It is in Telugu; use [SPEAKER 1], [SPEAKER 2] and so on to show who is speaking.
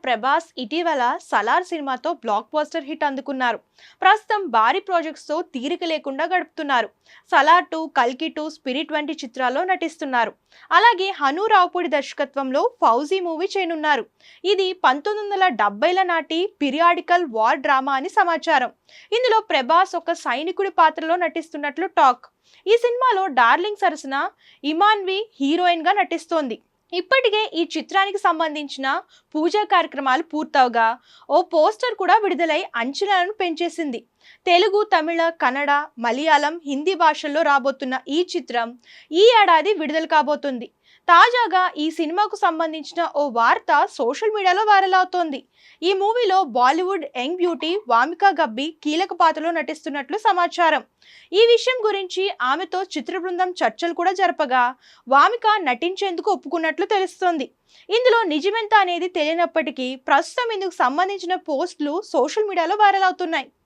[SPEAKER 1] ప్రభాస్ ఇటీవల సలార్ సినిమాతో బ్లాక్ బస్టర్ హిట్ అందుకున్నారు. ప్రస్తుతం భారీ ప్రాజెక్ట్స్ తో తీరిక లేకుండా గడుపుతున్నారు. సలార్ 2, కల్కి 2, స్పిరిట్ వంటి చిత్రాల్లో నటిస్తున్నారు. అలాగే హను రావుపూడి దర్శకత్వంలో ఫౌజీ మూవీ చేయనున్నారు. ఇది 1970ల నాటి పిరియాడికల్ వార్ డ్రామా అని సమాచారం. ఇందులో ప్రభాస్ ఒక సైనికుడి పాత్రలో నటిస్తున్నట్లు టాక్. ఈ సినిమాలో డార్లింగ్ సరసన ఇమాన్వి హీరోయిన్ గా నటిస్తోంది. ఇప్పటికే ఈ చిత్రానికి సంబంధించిన పూజా కార్యక్రమాలు పూర్తవగా ఓ పోస్టర్ కూడా విడుదలై అంచనాలను పెంచేసింది. తెలుగు, తమిళ, కన్నడ, మలయాళం, హిందీ భాషల్లో రాబోతున్న ఈ చిత్రం ఈ ఏడాది విడుదల కాబోతుంది. తాజాగా ఈ సినిమాకు సంబంధించిన ఓ వార్త సోషల్ మీడియాలో వైరల్ అవుతోంది. ఈ మూవీలో బాలీవుడ్ యంగ్ బ్యూటీ వామికా గబ్బి కీలక పాత్రలో నటిస్తున్నట్లు సమాచారం. ఈ విషయం గురించి ఆమెతో చిత్ర బృందం చర్చలు కూడా జరపగా వామిక నటించేందుకు ఒప్పుకున్నట్లు తెలుస్తోంది. ఇందులో నిజమెంత అనేది తెలియనప్పటికీ ప్రస్తుతం ఇందుకు సంబంధించిన పోస్టులు సోషల్ మీడియాలో వైరల్ అవుతున్నాయి.